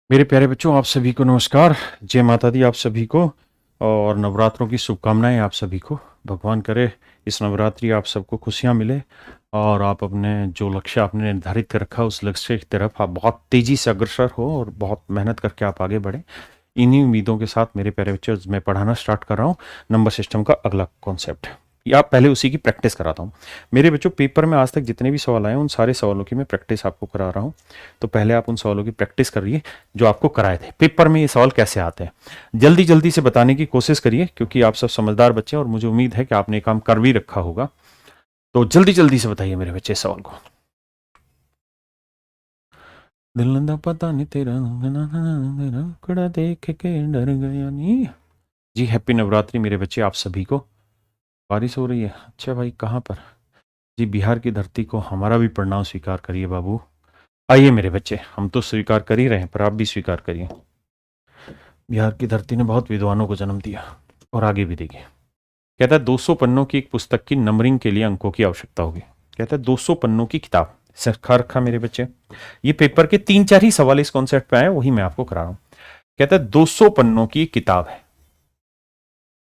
मेरे प्यारे बच्चों, आप सभी को नमस्कार। जय माता दी आप सभी को, और नवरात्रों की शुभकामनाएं आप सभी को। भगवान करे इस नवरात्रि आप सबको खुशियां मिले और आप अपने जो लक्ष्य आपने निर्धारित कर रखा उस लक्ष्य की तरफ आप बहुत तेजी से अग्रसर हो और बहुत मेहनत करके आप आगे बढ़े। इन्हीं उम्मीदों के साथ मेरे प्यारे बच्चों, मैं पढ़ाना स्टार्ट कर रहा हूँ नंबर सिस्टम का अगला कॉन्सेप्ट, या पहले उसी की प्रैक्टिस कराता हूँ। मेरे बच्चों, पेपर में आज तक जितने भी सवाल आए उन सारे सवालों की मैं प्रैक्टिस आपको करा रहा हूँ। तो पहले आप उन सवालों की प्रैक्टिस करिए जो आपको कराए थे। पेपर में ये सवाल कैसे आते हैं जल्दी जल्दी से बताने की कोशिश करिए, क्योंकि आप सब समझदार बच्चे हैं और मुझे उम्मीद है कि आपने काम कर भी रखा होगा। तो जल्दी जल्दी से बताइए मेरे बच्चे सवाल को। दिल न पता नहीं तेरा कड़ा देख के डर गया नहीं। जी, हैप्पी नवरात्रि मेरे बच्चे आप सभी को। बारिश हो रही है? अच्छा भाई, कहाँ पर? जी, बिहार की धरती को हमारा भी प्रणाम स्वीकार करिए बाबू। आइए मेरे बच्चे, हम तो स्वीकार कर ही रहे हैं, पर आप भी स्वीकार करिए। बिहार की धरती ने बहुत विद्वानों को जन्म दिया और आगे भी देगी। कहता है 200 पन्नों की एक पुस्तक की नंबरिंग के लिए अंकों की आवश्यकता होगी। कहता है 200 पन्नों की किताब सरखा रखा मेरे बच्चे। ये पेपर के 3-4 ही सवाल इस कॉन्सेप्ट पे आए, वही मैं आपको करा रहा हूं। कहता है 200 पन्नों की किताब है,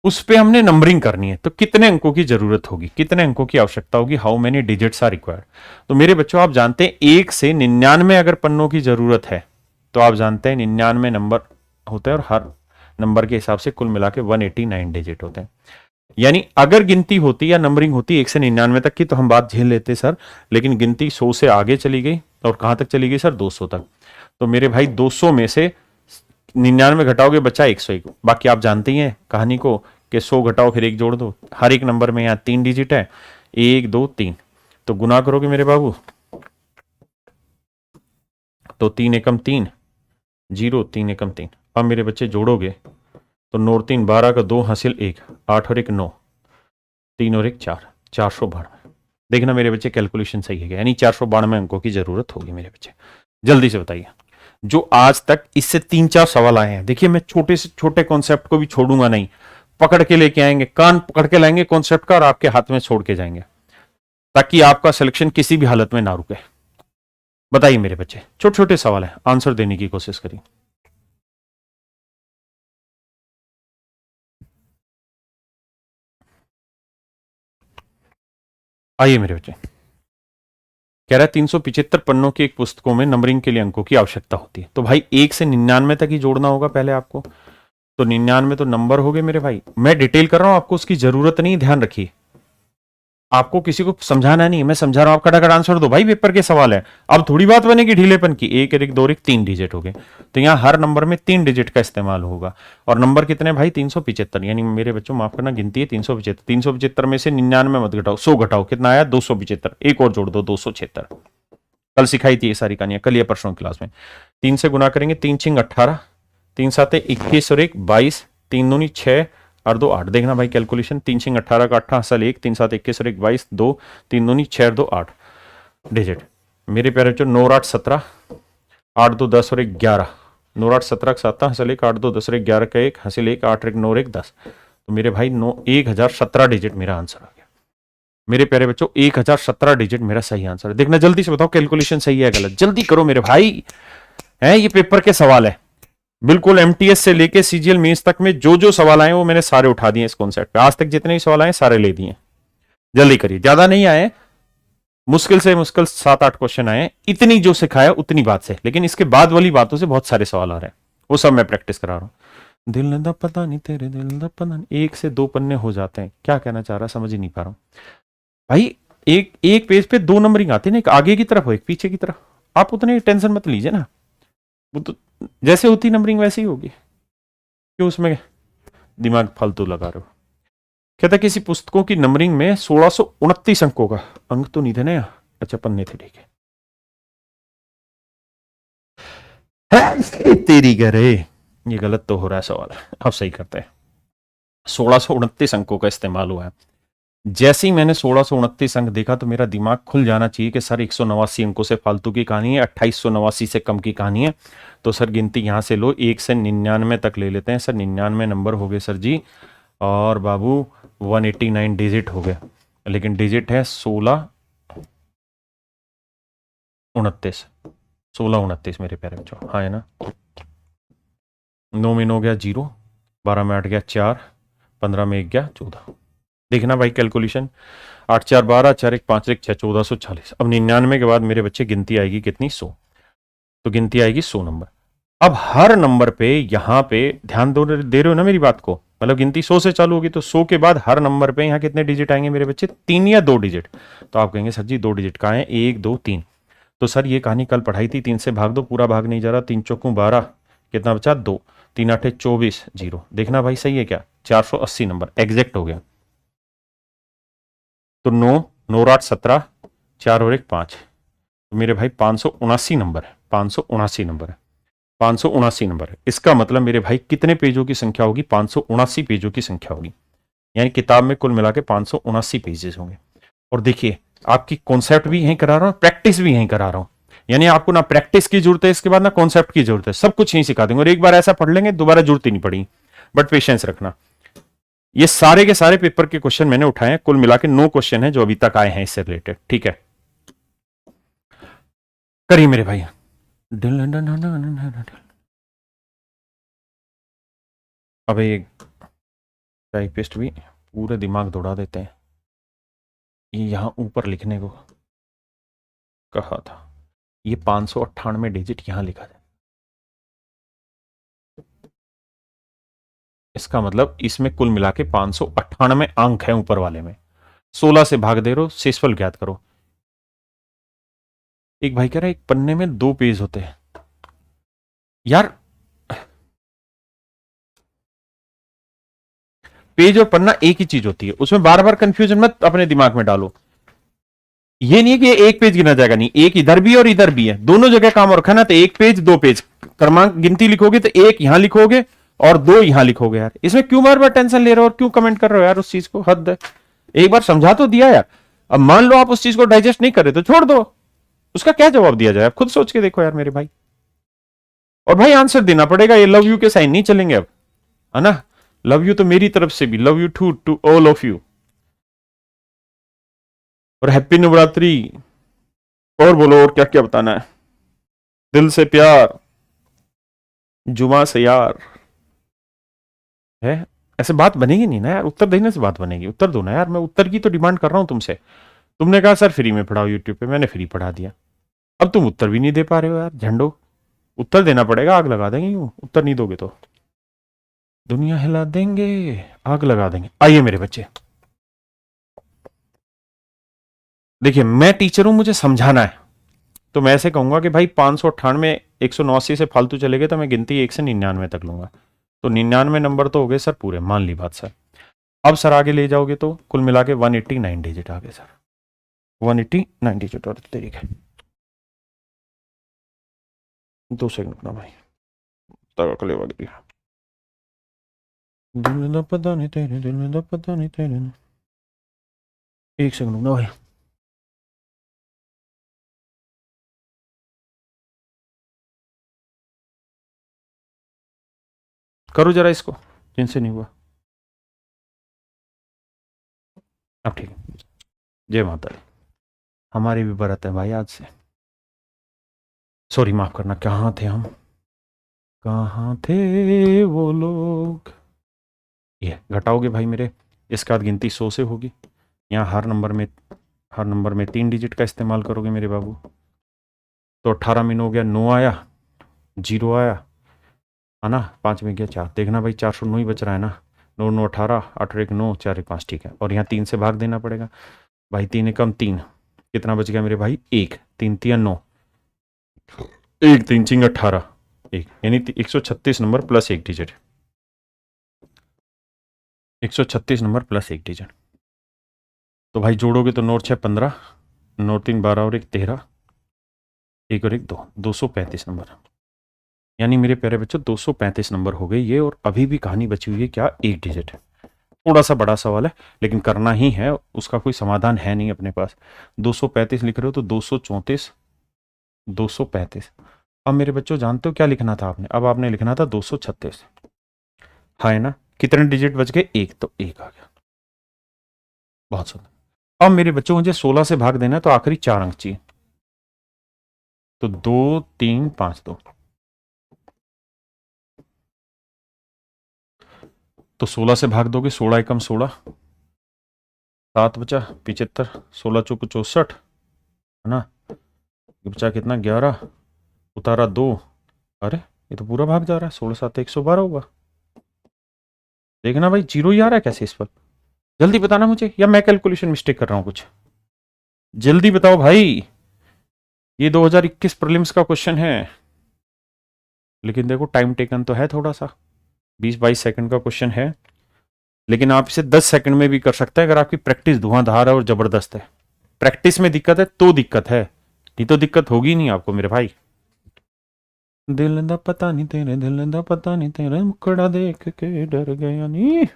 उस पे हमने नंबरिंग करनी है, तो कितने अंकों की जरूरत होगी, कितने अंकों की आवश्यकता होगी, how many digits are required. तो मेरे बच्चों, आप जानते हैं 1 से 99 अगर पन्नों की जरूरत है तो आप जानते हैं 99 नंबर होते हैं और हर नंबर के हिसाब से कुल मिला के 189 डिजिट होते हैं। यानी अगर गिनती होती या नंबरिंग होती 1 से 99 तक की तो हम बात झेल लेते सर, लेकिन गिनती 100 से आगे चली गई और कहां तक चली गई सर? 200 तक। तो मेरे भाई 200 में से 99 घटाओगे बच्चा 101। बाकी आप जानते ही हैं कहानी को कि 100 घटाओ फिर 1 जोड़ दो। हर एक नंबर में यहाँ 3 डिजिट है, 1 2 3। तो गुना करोगे मेरे बाबू तो 3 एकम 3 0, 3 एकम 3। अब मेरे बच्चे जोड़ोगे तो 9 और 3 12 का 2 हासिल 1, 8 और 1 9, 3 और 1 4, 492। देखना मेरे बच्चे कैलकुलेशन सही है, यानी 492 अंकों की जरूरत होगी मेरे बच्चे। जल्दी से बताइए। जो आज तक इससे 3-4 सवाल आए हैं, देखिए मैं छोटे से छोटे कॉन्सेप्ट को भी छोड़ूंगा नहीं, पकड़ के लेके आएंगे, कान पकड़ के लाएंगे कॉन्सेप्ट का और आपके हाथ में छोड़ के जाएंगे, ताकि आपका सिलेक्शन किसी भी हालत में ना रुके। बताइए मेरे बच्चे, छोटे छोटे सवाल है, आंसर देने की कोशिश करिए। आइए मेरे बच्चे। कह रहा है 375 पन्नों की एक पुस्तकों में नंबरिंग के लिए अंकों की आवश्यकता होती है। तो भाई 1 से 99 तक ही जोड़ना होगा पहले आपको। तो 99 तो नंबर हो गए मेरे भाई। मैं डिटेल कर रहा हूं, आपको उसकी जरूरत नहीं, ध्यान रखिए। आपको किसी को समझाना नहीं, मैं समझा रहा हूं, आप कटाकट आंसर दो भाई, पेपर के सवाल है। अब थोड़ी बात बनेगी ढीलेपन की। 1 1 2 1 3 डिजिट हो गए, तो यहां हर नंबर में 3 डिजिट का इस्तेमाल होगा। और नंबर कितने भाई? 375। यानी मेरे बच्चों माफ करना, गिनती है 375। 375 में से 99 मत घटाओ, 100 घटाओ, कितना आया? 275। एक और जोड़ दो, 276। कल सिखाई थी ये सारी कहानियां, कल या परसों क्लास में। 3 से गुना करेंगे, 3 छिंग 18, 3 7 21 और 1 22, 3 दूनी 6 और 2 8। देखना भाई कैलकुलेशन, 3 छिंग 18 का 18 असल 1, 3 7 21 और 1 22, 2, 3 दूनी 6 और 2 8 डिजिट। मेरे प्यारे बच्चों 9 8 17, 8 2 10 और 1 11, 9 8 17 का 7 हंसल 1, 8 2 10 और 1 11 का 1 हंसिल 1, 8 1 9 और 1 10। तो मेरे भाई 9 1017 डिजिट मेरा आंसर आ गया। मेरे प्यारे बच्चों 1017 डिजिट मेरा सही आंसर है। देखना जल्दी से बताओ कैलकुलेशन सही है गलत, जल्दी करो मेरे भाई। है ये पेपर के सवाल है, बिल्कुल एमटीएस से लेके सीजीएल मेंस तक में जो जो सवाल आए वो मैंने सारे उठा दिए इस कॉन्सेप्ट पे। आज तक जितने भी सवाल आए सारे ले दिए। जल्दी करिए, ज्यादा नहीं आए, मुश्किल से मुश्किल 7-8 क्वेश्चन आए, इतनी जो सिखाया उतनी बात से, लेकिन इसके बाद वाली बातों से बहुत सारे सवाल आ रहे हैं, वो सब मैं प्रैक्टिस करा रहा हूं। दिल दा पता नहीं तेरे दिल दा पता नहीं, 1 से 2 पन्ने हो जाते हैं, क्या कहना चाह रहा समझ ही नहीं पा रहा हूं भाई। एक एक पेज पे 2 नंबरिंग आती है ना, एक आगे की तरफ हो एक पीछे की तरफ। आप उतनी टेंशन मत लीजिए ना, वो तो जैसे होती नंबरिंग वैसी ही होगी, क्यों उसमें दिमाग फालतू लगा रहे हो। कहता किसी पुस्तकों की नंबरिंग में 1629 अंकों का, अंक तो नहीं थे ना यहाँ, अच्छा पन्ने थे, ठीक है। तेरी करे, ये गलत तो हो रहा है सवाल, अब सही करते हैं। 1629 अंकों का इस्तेमाल हुआ है। जैसे ही मैंने 1629 अंक देखा तो मेरा दिमाग खुल जाना चाहिए कि सर 189 अंकों से फालतू की कहानी है, 2889 से कम की कहानी है। तो सर गिनती यहां से लो, 1 से 99 तक ले लेते हैं सर। 99 नंबर हो गए सर जी, और बाबू 189 डिजिट हो गए, लेकिन डिजिट है 1629। 1629 मेरे प्यारे बच्चों, हाँ है ना। 9 में 9 गया 0, 12 में 8 गया 4, 15 में 1 गया 14। देखना भाई कैलकुलेशन, 8 4 12, 4 1 5 1 6, 1440। अब 99 के बाद मेरे बच्चे गिनती आएगी कितनी, 100। तो गिनती आएगी 100 नंबर। अब हर नंबर पे यहां पे ध्यान दे रहे हो ना मेरी बात को, मतलब गिनती 100 से चालू होगी तो 100 के बाद हर नंबर पे यहां कितने डिजिट आएंगे मेरे बच्चे, 3 या 2 डिजिट। तो आप कहेंगे सर जी 2 डिजिट कहाँ है, 1 2 3। तो सर ये कहानी कल पढ़ाई थी, 3 से भाग दो, पूरा भाग नहीं जा रहा, 3 चौकों 12, कितना बचा 2, 3 8 24, 0। देखना भाई सही है क्या, 480 नंबर एग्जैक्ट हो गया। तो 9 9 8 17, 4 और 1 5, तो मेरे भाई 579 नंबर है, 579 नंबर है, 579 नंबर है। इसका मतलब मेरे भाई कितने पेजों की संख्या होगी, 579 पेजों की संख्या होगी। यानी किताब में कुल मिला के 579 पेजेस होंगे। और देखिए आपकी कॉन्सेप्ट भी यहीं करा रहा हूं, प्रैक्टिस भी यहीं करा रहा हूं। यानी आपको ना प्रैक्टिस की जरूरत है, इसके बाद ना कॉन्सेप्ट की जरूरत है, सब कुछ यहीं सिखा देंगे। और एक बार ऐसा पढ़ लेंगे दोबारा जरूरत ही नहीं पड़ी। बट पेशेंस रखना, ये सारे के सारे पेपर के क्वेश्चन मैंने उठाए हैं, कुल मिला के 9 क्वेश्चन है जो अभी तक आए हैं इससे रिलेटेड। ठीक है, करिए मेरे भाई। अब एक टाइपिस्ट भी पूरे दिमाग दौड़ा देते हैं। ये यहां ऊपर लिखने को कहा था, ये 598 डिजिट यहां लिखा जाए, इसका मतलब इसमें कुल मिला के 598 अंक है ऊपर वाले में। 16 से भाग दे रहे हो, शेषफल ज्ञात करो। एक भाई कह रहा है एक पन्ने में 2 पेज होते हैं। यार पेज और पन्ना एक ही चीज होती है, उसमें बार बार कंफ्यूजन मत अपने दिमाग में डालो। ये नहीं है कि एक पेज गिना जाएगा, नहीं, एक इधर भी और इधर भी है, दोनों जगह काम और रखा ना। तो 1 पेज 2 पेज क्रमांक गिनती लिखोगे तो 1 यहां लिखोगे और 2 यहां लिखोगे। यार इसमें क्यों बार बार टेंशन ले रहे हो और क्यों कमेंट कर रहे हो यार उस चीज को, हद है। एक बार समझा तो दिया यार, अब मान लो आप उस चीज को डाइजेस्ट नहीं कर रहे तो छोड़ दो, उसका क्या जवाब दिया जाए, आप खुद सोच के देखो यार मेरे भाई। और भाई आंसर देना पड़ेगा, ये लव यू के साइन नहीं चलेंगे अब, है ना। लव यू तो मेरी तरफ से भी, love you to all of you, और हैप्पी नवरात्रि। और बोलो और क्या क्या बताना है, दिल से प्यार, जुमा से यार है। ऐसे बात बनेगी नहीं ना यार, उत्तर देने से बात बनेगी, उत्तर दो ना यार। मैं उत्तर की तो डिमांड कर रहा हूं तुमसे। तुमने कहा सर फ्री में पढ़ाओ यूट्यूब पे, मैंने फ्री पढ़ा दिया, अब तुम उत्तर भी नहीं दे पा रहे हो यार झंडो। उत्तर देना पड़ेगा, आग लगा देंगे यूं, उत्तर नहीं दोगे तो दुनिया हिला देंगे, आग लगा देंगे। आइए मेरे बच्चे, देखिए मैं टीचर हूं, मुझे समझाना है। तो मैं ऐसे कहूंगा कि भाई 598 189 से फालतू चले गए तो मैं गिनती 1 से 99 तक लूंगा। तो 99 नंबर तो हो गए सर पूरे, मान ली बात सर। अब सर आगे ले जाओगे तो कुल मिला के 189 डिजिट आ गए सर, 189 डिजिट। और तरीके 2 सेकंड रुकना भाई, तगड़े वगैरह, दिल में पता नहीं तेरे, दिल में पता नहीं तेरे। 1 सेकंड रुकना भाई। करो जरा इसको, जिनसे नहीं हुआ। अब ठीक है, जय माता दी। हमारी भी बरत है भाई आज से, सॉरी माफ करना। कहाँ थे हम, कहाँ थे वो लोग। ये घटाओगे भाई मेरे, इसके बाद गिनती 100 से होगी। यहाँ हर नंबर में 3 डिजिट का इस्तेमाल करोगे मेरे बाबू। तो 18 में 9 हो गया, 9 आया, 0 आया, है ना, 5 में गया 4। देखना भाई 409 ही बच रहा है ना, 9 9 18, 8 1 9, 4 1 5, ठीक है। और यहाँ 3 से भाग देना पड़ेगा भाई, 3 एकम 3, कितना बच गया मेरे भाई 1, 3 3 9, 1 3 चिंग 18, 1, यानी 136 number plus 1 digit, 136 number plus 1 digit. तो भाई जोड़ोगे तो 9 6 15, 9 3 12 और 1 13, 1 और 1 2, 235 नंबर। यानी मेरे प्यारे बच्चों 235 नंबर हो गए ये। और अभी भी कहानी बची हुई है क्या, 1 डिजिट है। थोड़ा सा बड़ा सवाल है लेकिन करना ही है, उसका कोई समाधान है नहीं अपने पास। 235 लिख रहे हो तो 234, 235। अब मेरे बच्चों जानते हो क्या लिखना था आपने, अब आपने लिखना था 236, है ना। कितने डिजिट बच गए, 1, तो 1 आ गया, बहुत सुंदर। अब मेरे बच्चों मुझे 16 से भाग देना है तो आखिरी 4 अंक चाहिए। तो 2 3 5 2, तो 16 से भाग दोगे, 16 एकम 16, 7 बचा 75, 16 चौक 64 है ना, ये बचा कितना 11, उतारा 2, अरे ये तो पूरा भाग जा रहा है, 16 7 112 होगा। देखना भाई जीरो ही आ रहा है कैसे इस पर, जल्दी बताना मुझे, या मैं कैलकुलेशन मिस्टेक कर रहा हूँ कुछ, जल्दी बताओ भाई। ये 2021 प्रीलिम्स का क्वेश्चन है, लेकिन देखो टाइम टेकन तो है थोड़ा सा, 20-22 सेकंड का क्वेश्चन है, लेकिन आप इसे 10 सेकंड में भी कर सकते हैं अगर आपकी प्रैक्टिस धुआंधार है और जबरदस्त है। प्रैक्टिस में दिक्कत है तो दिक्कत है, नहीं तो दिक्कत होगी नहीं आपको मेरे भाई। दिल दा पता नहीं तेरे, दिल दा पता नहीं तेरे, मुखड़ा देख के डर गया नहीं।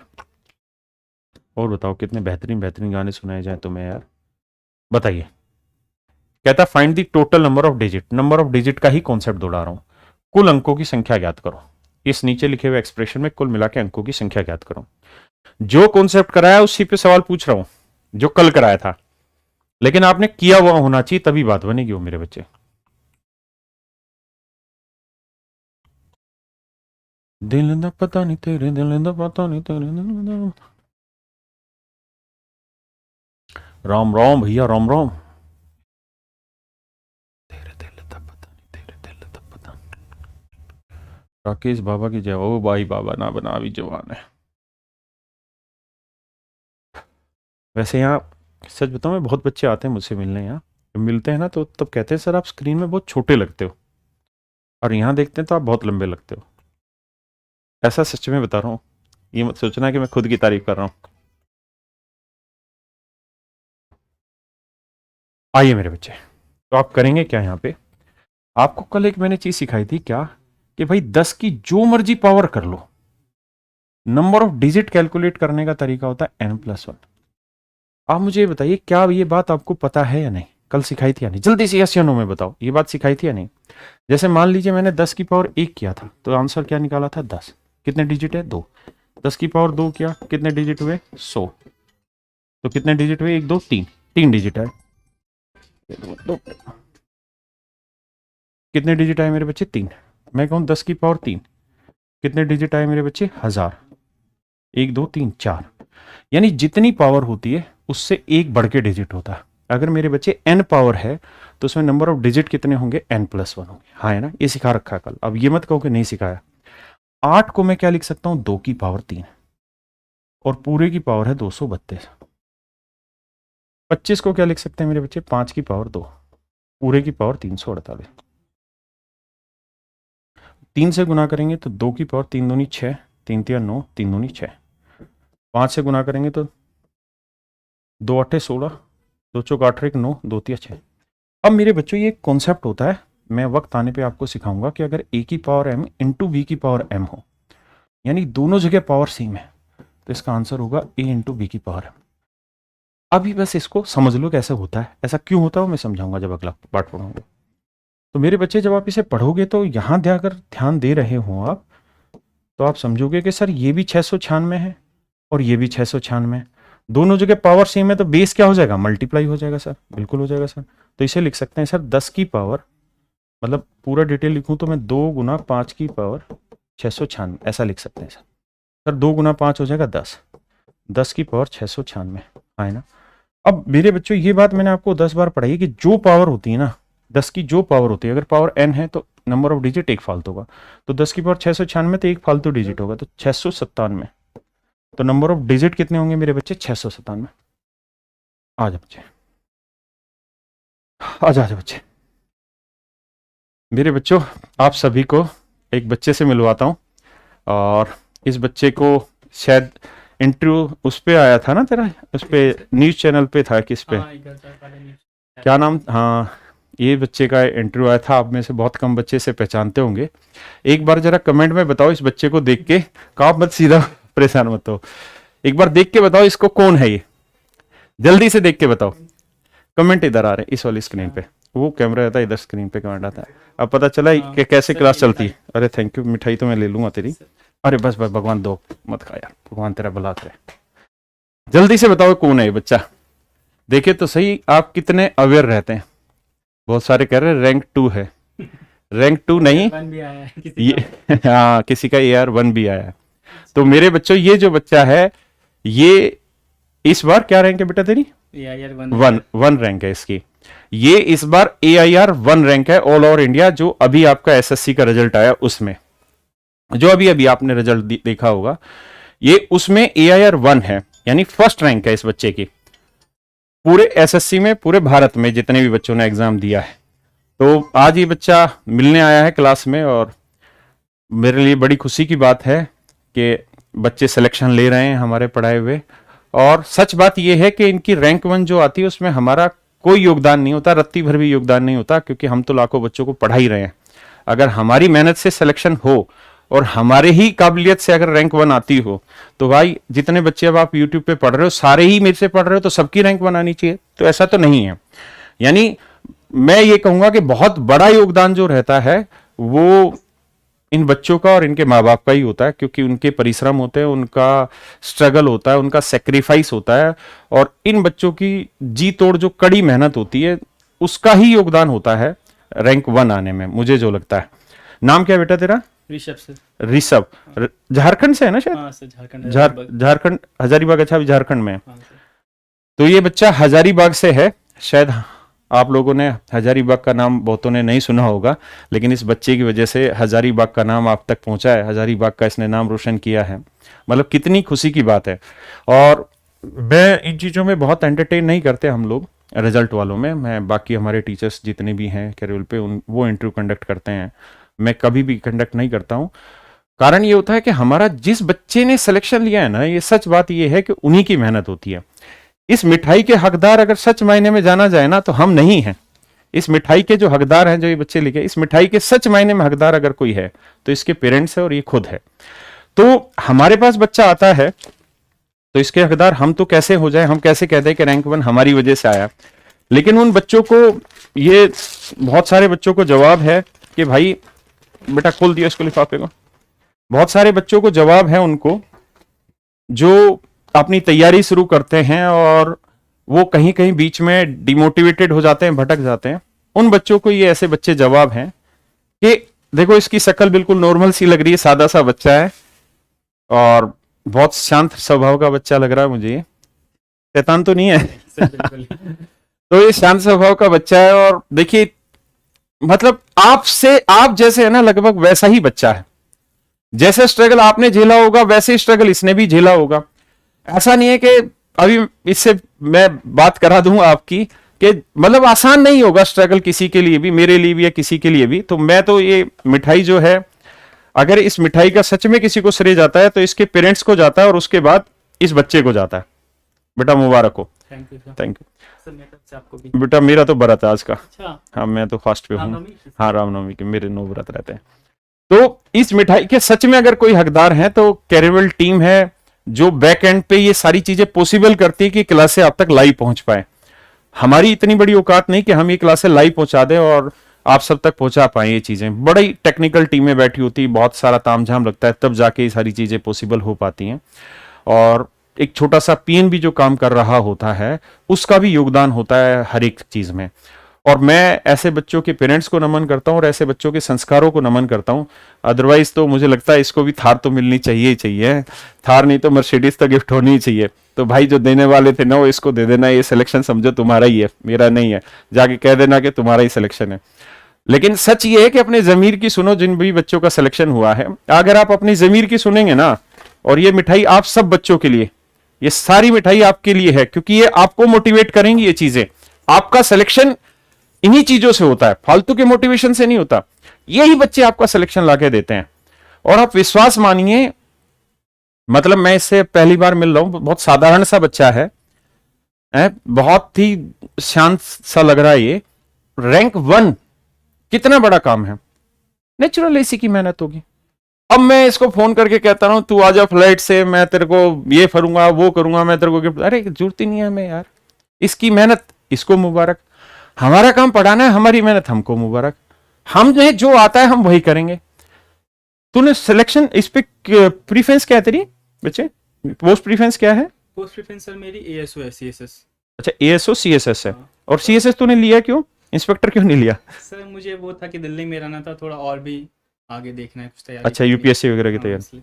और बताओ कितने बेहतरीन बेहतरीन गाने सुनाए जाए तुम्हें यार, बताइए। कहता find the total number of digit, number of digit का ही कॉन्सेप्ट दोहरा रहा हूं, कुल अंकों की संख्या ज्ञात करो। इस नीचे लिखे हुए एक्सप्रेशन में कुल मिला के अंकों की संख्या ज्ञात करो। जो कॉन्सेप्ट कराया उसी पे सवाल पूछ रहा हूं, जो कल कराया था, लेकिन आपने किया हुआ होना चाहिए तभी बात बनेगी वो मेरे बच्चे। दिल दा पता नहीं तेरे, दिल दा पता नहीं तेरे, दिल दा। राम राम भैया, राम राम। तेरे दिल दा पता नहीं तेरे, दिल दा पता। राकेश बाबा की जय। ओ भाई बाबा ना बना भी जवान है। वैसे यहाँ सच बताऊं मैं, बहुत बच्चे आते हैं मुझसे मिलने, यहाँ जब मिलते हैं ना तो तब कहते हैं सर आप स्क्रीन में बहुत छोटे लगते हो, और यहाँ देखते हैं तो आप बहुत लंबे लगते हो। ऐसा सच में बता रहा हूँ, ये मत सोचना कि मैं खुद की तारीफ कर रहा हूँ। आइए मेरे बच्चे, तो आप करेंगे क्या यहाँ पे, आपको कल एक मैंने चीज सिखाई थी क्या, कि भाई 10 की जो मर्जी पावर कर लो, नंबर ऑफ डिजिट कैलकुलेट करने का तरीका होता है n+1। आप मुझे ये बताइए क्या ये बात आपको पता है या नहीं, कल सिखाई थी या नहीं, जल्दी से यस या नो में बताओ, ये बात सिखाई थी या नहीं। जैसे मान लीजिए मैंने 10 की पावर 1 किया था तो आंसर क्या निकाला था 10, कितने डिजिट है 2। 10 की पावर 2 किया, कितने डिजिट हुए 100, तो कितने डिजिट हुए 1 2 3, 3 डिजिट है। कितने डिजिट आए मेरे बच्चे 3। मैं कहूँ 10 की पावर 3, कितने डिजिट आए मेरे बच्चे 1000, 1 2 3 4, यानी जितनी पावर होती है उससे एक बढ़ के डिजिट होता है। अगर मेरे बच्चे n पावर है तो उसमें नंबर ऑफ डिजिट कितने होंगे n+1 होंगे। हाँ है ना, ये सिखा रखा है कल, अब ये मत कहो कि नहीं सिखाया। 8 को मैं क्या लिख सकता हूं 2 की पावर 3, और पूरे की पावर है 232। 25 को क्या लिख सकते हैं मेरे बच्चे 5 की पावर 2, पूरे की पावर 348। 3 से गुना करेंगे तो 2 की पावर 3 दूनी 6, 3 3 9, 3 दूनी 6। 5 से गुना करेंगे तो 2 8 16, 2 चौक 8 1 9, 2 3 6। अब मेरे बच्चों ये कॉन्सेप्ट होता है, मैं वक्त आने पे आपको सिखाऊंगा कि अगर a की पावर m इंटू b की पावर m हो, यानी दोनों जगह पावर सेम है, तो इसका आंसर होगा a इंटू b की पावर m। अभी बस इसको समझ लो कैसे होता है, ऐसा क्यों होता है मैं समझाऊंगा जब अगला पार्ट पढ़ूंगा। तो मेरे बच्चे जब आप इसे पढ़ोगे तो यहाँ अगर ध्यान दे रहे हो आप, तो आप समझोगे कि सर ये भी 696 है और ये भी 696 है, दोनों जगह पावर सेम है, तो बेस क्या हो जाएगा मल्टीप्लाई हो जाएगा सर, बिल्कुल हो जाएगा सर। तो इसे लिख सकते हैं सर 10 की पावर, मतलब पूरा डिटेल लिखूं तो मैं 2 गुना 5 की पावर 696 ऐसा लिख सकते हैं सर। सर 2 गुना 5 हो जाएगा 10, 10 की पावर 696 है ना। अब मेरे बच्चों ये बात मैंने आपको 10 बार पढ़ाई कि जो पावर होती है ना, 10 की जो पावर होती है, अगर पावर n है तो नंबर ऑफ डिजिट एक फालतू होगा, तो 10 की पावर 696 तो एक फालतू डिजिट होगा, तो 697। तो नंबर ऑफ डिजिट कितने होंगे मेरे बच्चे 697। आ जाओ बच्चे, आ जाओ बच्चे। मेरे बच्चों आप सभी को एक बच्चे से मिलवाता हूं, और इस बच्चे को शायद इंटरव्यू उस पे आया था ना तेरा, उस पे न्यूज चैनल पे था, किस पे क्या नाम, हाँ ये बच्चे का इंटरव्यू आया था। आप में से बहुत कम बच्चे से पहचानते होंगे। एक बार जरा कमेंट में बताओ इस बच्चे को देख के, कहा मत सीधा परेशान मत हो, एक बार देख के बताओ इसको कौन है ये, जल्दी से देख के बताओ। कमेंट इधर आ रहे हैं इस वाली स्क्रीन पे, वो कैमरा रहता है इधर, स्क्रीन पे कमेंट आता है। अब पता चला कि कैसे क्लास चलती है। अरे थैंक यू, मिठाई तो मैं ले लूंगा तेरी। अरे बस बस भगवान दो मत खा यार, भगवान तेरा भला करे। जल्दी से बताओ कौन है ये बच्चा, देखे तो सही आप कितने अवेयर रहते हैं। बहुत सारे कह रहे हैं रैंक 2 है, रैंक 2 नहीं, ये हाँ किसी का AR1 भी आया है। तो मेरे बच्चों ये जो बच्चा है ये इस बार क्या रैंक है बेटा तेरी? AIR वन रैंक है इसकी। ये इस बार AIR 1 रैंक है ऑल ओवर इंडिया, जो अभी आपका SSC का रिजल्ट आया उसमें, जो अभी अभी आपने रिजल्ट देखा होगा, ये उसमें AIR 1 है, यानी फर्स्ट रैंक है इस बच्चे की पूरे SSC में, पूरे भारत में जितने भी बच्चों ने एग्जाम दिया है। तो आज ये बच्चा मिलने आया है क्लास में, और मेरे लिए बड़ी खुशी की बात है कि बच्चे सिलेक्शन ले रहे हैं हमारे पढ़ाए हुए। और सच बात यह है कि इनकी रैंक 1 जो आती है उसमें हमारा कोई योगदान नहीं होता, रत्ती भर भी योगदान नहीं होता, क्योंकि हम तो लाखों बच्चों को पढ़ा ही रहे हैं। अगर हमारी मेहनत से सिलेक्शन हो और हमारे ही काबिलियत से अगर रैंक 1 आती हो, तो भाई जितने बच्चे अब आप यूट्यूब पे पढ़ रहे हो सारे ही मेरे से पढ़ रहे हो, तो सबकी रैंक 1 आनी चाहिए। तो ऐसा तो नहीं है। यानी मैं ये कहूंगा कि बहुत बड़ा योगदान जो रहता है वो इन बच्चों का और इनके माँ बाप का ही होता है, क्योंकि उनके परिश्रम होते हैं, उनका स्ट्रगल होता है, उनका सेक्रीफाइस होता है, और इन बच्चों की जी तोड़ जो कड़ी मेहनत होती है उसका ही योगदान होता है रैंक 1 आने में, मुझे जो लगता है। नाम क्या बेटा तेरा? ऋषभ सर। ऋषभ, झारखंड से है ना शायद? हाँ सर, झारखंड। झारखंड हजारीबाग। अच्छा, अभी झारखंड में है। हाँ सर। तो ये बच्चा हजारीबाग से है। शायद आप लोगों ने हजारीबाग का नाम बहुतों ने नहीं सुना होगा, लेकिन इस बच्चे की वजह से हजारीबाग का नाम आप तक पहुंचा है, हजारीबाग का इसने नाम रोशन किया है। मतलब कितनी खुशी की बात है। और मैं इन चीज़ों में बहुत एंटरटेन नहीं करते हम लोग रिजल्ट वालों में, मैं बाकी हमारे टीचर्स जितने भी हैं कैरियर पे वो इंटरव्यू कंडक्ट करते हैं, मैं कभी भी कंडक्ट नहीं करता हूँ। कारण ये होता है कि हमारा जिस बच्चे ने सिलेक्शन लिया है ना, ये सच बात ये है कि उन्हीं की मेहनत होती है। इस मिठाई के हकदार अगर सच मायने में जाना जाए ना, तो हम नहीं हैं। इस मिठाई के जो हकदार हैं, जो ये बच्चे लिखे, इस मिठाई के सच मायने में हकदार अगर कोई है तो इसके पेरेंट्स है और ये खुद है। तो हमारे पास बच्चा आता है तो इसके हकदार हम तो कैसे हो जाए, हम कैसे कह दें कि रैंक 1 हमारी वजह से आया। लेकिन उन बच्चों को, ये बहुत सारे बच्चों को जवाब है कि भाई बेटा खोल दिया इसको लिफाफे को, बहुत सारे बच्चों को जवाब है उनको जो अपनी तैयारी शुरू करते हैं और वो कहीं कहीं बीच में डिमोटिवेटेड हो जाते हैं, भटक जाते हैं। उन बच्चों को ये ऐसे बच्चे जवाब हैं कि देखो इसकी शक्ल बिल्कुल नॉर्मल सी लग रही है, सादा सा बच्चा है और बहुत शांत स्वभाव का बच्चा लग रहा है मुझे, शैतान तो नहीं है तो ये शांत स्वभाव का बच्चा है, और देखिए मतलब आप जैसे है ना, लगभग वैसा ही बच्चा है। जैसे स्ट्रगल आपने झेला होगा वैसे स्ट्रगल इसने भी झेला होगा। ऐसा नहीं है कि अभी इससे मैं बात करा दूं आपकी कि मतलब आसान नहीं होगा स्ट्रगल किसी के लिए भी, मेरे लिए भी या किसी के लिए भी। तो मैं तो ये मिठाई जो है, अगर इस मिठाई का सच में किसी को श्रेय जाता है तो इसके पेरेंट्स को जाता है और उसके बाद इस बच्चे को जाता है। बेटा मुबारक हो। Thank you thank you sir. मेरे तरफ से आपको भी। बेटा मेरा तो व्रत है आज का। अच्छा। हाँ मैं तो फास्ट पे हूँ। रामनवमी? हाँ रामनवमी के मेरे 9 व्रत रहते हैं। तो इस मिठाई के सच में अगर कोई हकदार है तो कैरियर टीम है, जो बैक एंड पे ये सारी चीजें पॉसिबल करती है कि क्लासे आप तक लाइव पहुंच पाए। हमारी इतनी बड़ी औकात नहीं कि हम ये क्लासे लाइव पहुंचा दें और आप सब तक पहुंचा पाए। ये चीजें बड़ी टेक्निकल टीमें बैठी होती, बहुत सारा तामझाम लगता है, तब जाके ये सारी चीजें पॉसिबल हो पाती हैं। और एक छोटा सा पीएन भी जो काम कर रहा होता है उसका भी योगदान होता है हर एक चीज में। और मैं ऐसे बच्चों के पेरेंट्स को नमन करता हूँ और ऐसे बच्चों के संस्कारों को नमन करता हूँ। अदरवाइज तो मुझे लगता है इसको भी थार तो मिलनी चाहिए ही चाहिए, थार नहीं तो मर्सिडीज तो गिफ्ट होनी ही चाहिए। तो भाई जो देने वाले थे ना वो इसको दे देना, ये सिलेक्शन समझो तुम्हारा ही है, मेरा नहीं है, जाके कह देना कि तुम्हारा ही सिलेक्शन है। लेकिन सच ये है कि अपने जमीर की सुनो, जिन भी बच्चों का सिलेक्शन हुआ है, अगर आप अपनी जमीर की सुनेंगे ना, और ये मिठाई आप सब बच्चों के लिए, ये सारी मिठाई आपके लिए है, क्योंकि ये आपको मोटिवेट करेंगी। ये चीजें, आपका सिलेक्शन इन्हीं चीजों से होता है, फालतू के मोटिवेशन से नहीं होता। यही बच्चे आपका सिलेक्शन लाके देते हैं। और आप विश्वास मानिए, मतलब मैं इससे पहली बार मिल रहा हूं, बहुत साधारण सा बच्चा है, बहुत ही शांत सा लग रहा है। ये रैंक 1 कितना बड़ा काम है, नेचुरल इसी की मेहनत होगी। अब मैं इसको फोन करके कहता हूं तू आजा फ्लाइट से, मैं तेरे को ये करूंगा वो करूंगा, मैं तेरे को गिफ्ट, अरे जरूरत ही नहीं है हमें यार। इसकी मेहनत इसको मुबारक, हमारा काम पढ़ाना है, हमारी मेहनत हमको मुबारक। हमें जो आता है हम वही करेंगे। तूने सिलेक्शन इस पे प्रीफरेंस क्या है तेरी बच्चे, पोस्ट प्रीफरेंस क्या है? पोस्ट प्रेफरेंस सर मेरी ASO है, CSS। अच्छा ASO CSS है। हाँ। और CSS तूने लिया क्यों, इंस्पेक्टर क्यों नहीं लिया? सर मुझे वो था कि दिल्ली में रहना था, थोड़ा और भी आगे देखना है कुछ तैयारी। अच्छा UPSC वगैरह की तैयारी।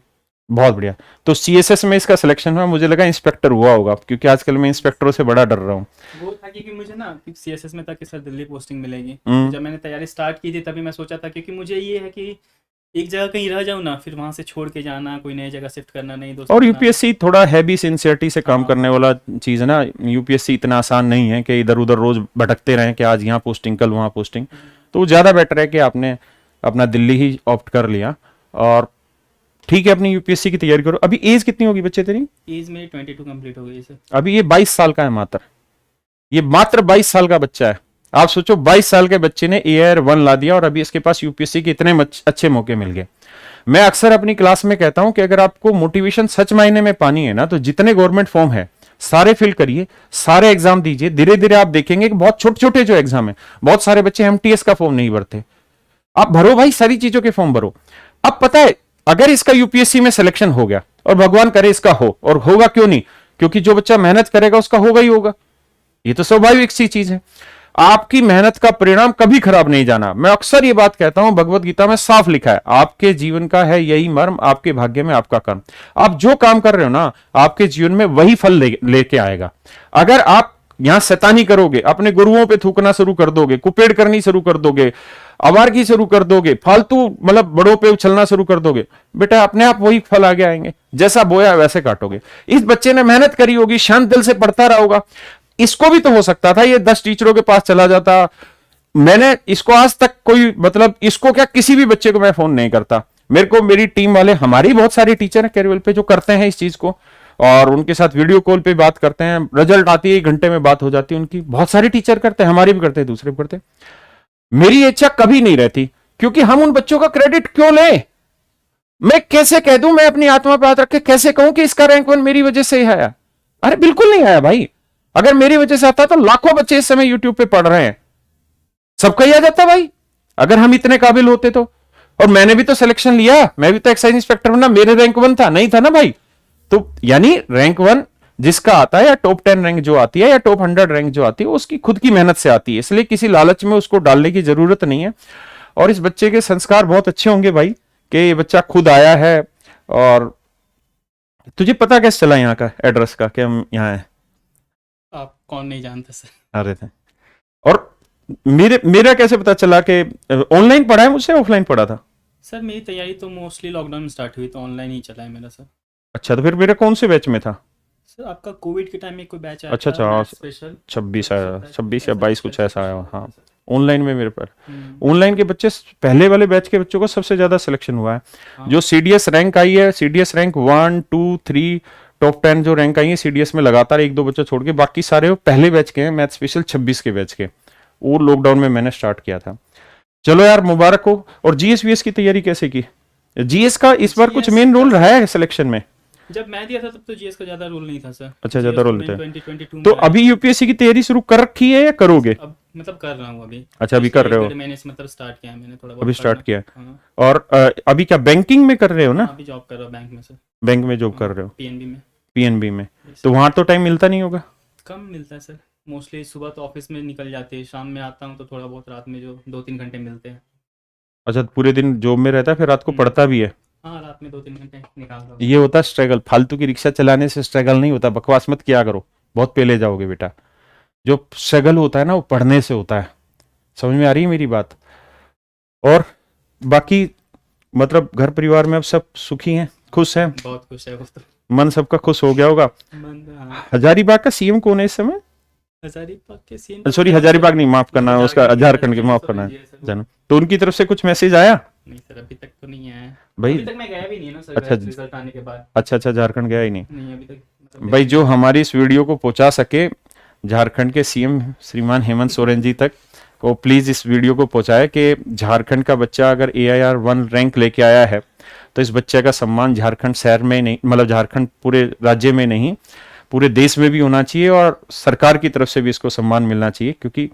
बहुत बढ़िया। तो सीएसएस में इसका सिलेक्शन हुआ, मुझे लगा इंस्पेक्टर हुआ होगा, क्योंकि आजकल मैं इंस्पेक्टरों से बड़ा डर रहा हूँ। वो था क्योंकि मुझे ना सीएसएस में था कि सर दिल्ली पोस्टिंग मिलेगी। हम्म। तो जब मैंने तैयारी स्टार्ट की थी तभी मैं सोचा था, क्योंकि मुझे ये है कि एक जगह कहीं रह जाऊँ ना, फिर वहां से छोड़ के जाना, कोई नई जगह शिफ्ट करना, नहीं दोस्त और बनाना। यूपीएससी थोड़ा हैवी सिंसियरिटी से काम हाँ। करने वाला चीज है ना। यूपीएससी इतना आसान नहीं है कि इधर उधर रोज भटकते रहें कि आज यहाँ पोस्टिंग कल वहाँ पोस्टिंग। तो ज्यादा बेटर है कि आपने अपना दिल्ली ही ऑप्ट कर लिया। और ठीक है, अपनी यूपीएससी की तैयारी करो। अभी एज कितनी होगी बच्चे तेरी? एज मेरी 22 कंप्लीट हो गई सर। अभी ये 22 साल का है मात्र, ये मात्र 22 साल का बच्चा है। आप सोचो 22 साल के बच्चे ने AIR-1 ला दिया और अभी इसके पास यूपीएससी के इतने अच्छे मौके मिल गए। मैं अक्सर अपनी क्लास में कहता हूं कि अगर आपको मोटिवेशन सच मायने में पानी है ना, तो जितने गवर्नमेंट फॉर्म है सारे फिल करिए, सारे एग्जाम दीजिए। धीरे धीरे आप देखेंगे कि बहुत छोटे छोटे जो एग्जाम है, बहुत सारे बच्चे MTS का फॉर्म नहीं भरते। आप भरो भाई, सारी चीजों के फॉर्म भरो। अब पता है, अगर इसका यूपीएससी में सिलेक्शन हो गया, और भगवान करे इसका हो, और होगा क्यों नहीं, क्योंकि जो बच्चा मेहनत करेगा उसका होगा ही होगा, ये तो स्वाभाविक सी चीज है। आपकी मेहनत का परिणाम कभी खराब नहीं जाना। मैं अक्सर ये बात कहता हूं, भगवत गीता में साफ लिखा है, आपके जीवन का है यही मर्म, आपके भाग्य में आपका कर्म। आप जो काम कर रहे हो ना, आपके जीवन में वही फल लेके आएगा। अगर आप यहां शैतानी करोगे, अपने गुरुओं पे थूकना शुरू कर दोगे, कुपेड़ करनी शुरू कर दोगे, आवारगी शुरू कर दोगे, फालतू मतलब बड़ों पे उछलना शुरू कर दोगे, बेटा अपने आप वही फल आगे आएंगे। जैसा बोया वैसे काटोगे। इस बच्चे ने मेहनत करी होगी, शांत दिल से पढ़ता रहा होगा। इसको भी तो हो सकता था ये 10 टीचरों के पास चला जाता। मैंने इसको आज तक कोई मतलब, इसको क्या, किसी भी बच्चे को मैं फोन नहीं करता। मेरे को मेरी टीम वाले, हमारी बहुत सारे टीचर हैं कैरियर पे जो करते हैं इस चीज को, और उनके साथ वीडियो कॉल पे बात करते हैं। रिजल्ट आती है 1 घंटे में बात हो जाती है उनकी। बहुत सारे टीचर करते हैं, हमारे भी करते हैं, दूसरे भी करते हैं। मेरी इच्छा कभी नहीं रहती, क्योंकि हम उन बच्चों का क्रेडिट क्यों लें? मैं कैसे कह दूं, मैं अपनी आत्मा पे हाथ रख के कैसे कहूं कि इसका रैंक 1 मेरी वजह से ही आया? अरे बिल्कुल नहीं आया भाई। अगर मेरी वजह से आता तो लाखों बच्चे इस समय यूट्यूब पे पढ़ रहे हैं, सबका ही आ जाता भाई, अगर हम इतने काबिल होते तो। और मैंने भी तो सिलेक्शन लिया, मैं भी तो एक्साइज इंस्पेक्टर बना, मेरे रैंक 1 था, नहीं था ना भाई? तो यानी रैंक 1 जिसका आता है, या टॉप 10 रैंक जो आती है, या टॉप 100 रैंक जो आती है, उसकी खुद की मेहनत से आती है। इसलिए किसी लालच में उसको डालने की जरूरत नहीं है। और इस बच्चे के संस्कार बहुत अच्छे होंगे भाई, कि ये बच्चा खुद आया है। और तुझे पता कैसे चला यहाँ का एड्रेस का कि हम यहाँ हैं? आप कौन नहीं जानता सर। अरे थे। और मेरा कैसे पता चला कि ऑनलाइन पढ़ा है मुझसे, ऑफलाइन पढ़ा था? सर मेरी तैयारी तो मोस्टली लॉकडाउन में स्टार्ट हुई, तो ऑनलाइन ही चला है मेरा सर। अच्छा, तो फिर मेरा कौन से बैच में था? सर आपका कोविड के टाइम में कोई बैच आया अच्छा, था, अच्छा, मैथ्स स्पेशल 26 आया, 26 या 22 कुछ ऐसा आया। हाँ, ऑनलाइन में मेरे पर हम्म। ऑनलाइन के बच्चे, पहले वाले बैच के बच्चों का सबसे ज्यादा सिलेक्शन हुआ है। हाँ। जो CDS रैंक आई है, CDS रैंक 1, 2, 3, टॉप 10 जो रैंक आई है CDS में, लगातार 1-2 बच्चे छोड़ के बाकी सारे वो पहले बैच के हैं, मैथ स्पेशल 26 के बैच के। वो लॉकडाउन में मैंने स्टार्ट किया था। चलो यार, मुबारक हो। और GS की तैयारी कैसे की? GS का इस बार कुछ GS मेन रोल रहा है सिलेक्शन में? जब मैं दिया था तब तो जीएस का ज्यादा रोल नहीं था सर। अच्छा, ज्यादा रोल था। 2022 तो में अभी यूपीएससी की तैयारी शुरू कर रखी है या करोगे? अब मतलब कर रहा हूँ अभी। अच्छा, अभी कर रहे हो? मैंने मतलब स्टार्ट किया है, मैंने थोड़ा बहुत अभी स्टार्ट किया है। हाँ। और अभी क्या बैंकिंग में कर रहे हो ना? अभी जॉब कर रहा हूँ बैंक में सर। बैंक में जॉब कर रहे हो, पीएनबी में। PNB में। तो वहां तो टाइम मिलता नहीं होगा? कम मिलता है सर, मोस्टली सुबह तो ऑफिस में निकल जाते हैं, शाम में आता हूँ तो थोड़ा बहुत रात में जो 2-3 घंटे मिलते हैं। अच्छा, पूरे दिन जॉब में रहता है, फिर रात को पढ़ता भी है? हाँ, रात में 2-3 घंटे निकाल रहा हूँ। ये होता है स्ट्रगल। फालतू की रिक्शा चलाने से स्ट्रगल नहीं होता, बकवास मत किया करो, बहुत पहले जाओगे बेटा। जो स्ट्रगल होता है ना, वो पढ़ने से होता है। समझ में आ रही है मेरी बात? और बाकी मतलब घर परिवार में अब सब सुखी हैं, खुश हैं? बहुत खुश है वो तो। मन सबका खुश हो गया होगा। हाँ। हजारीबाग का CM कौन है इस समय? हजारीबाग के सीन, सॉरी, हजारीबाग नहीं, माफ करना, उसका झारखंड के, माफ करना है जानो। तो उनकी तरफ से कुछ मैसेज आया? नहीं सर, अभी तक तो नहीं आया भाई। अभी तक मैं गया भी नहीं है ना सर। अच्छा, रिजल्ट आने के बाद अच्छा, झारखंड गया ही नहीं? नहीं अभी तक मतलब भाई, जो हमारी इस वीडियो को पहुंचा सके झारखंड के CM श्रीमान हेमंत सोरेन जी तक, वो प्लीज इस वीडियो को पहुंचाए कि झारखंड का बच्चा अगर AIR-1 रैंक लेके आया है, तो इस बच्चे का सम्मान झारखंड शहर में नहीं, मतलब झारखंड पूरे राज्य में नहीं, पूरे देश में भी होना चाहिए, और सरकार की तरफ से भी इसको सम्मान मिलना चाहिए। क्योंकि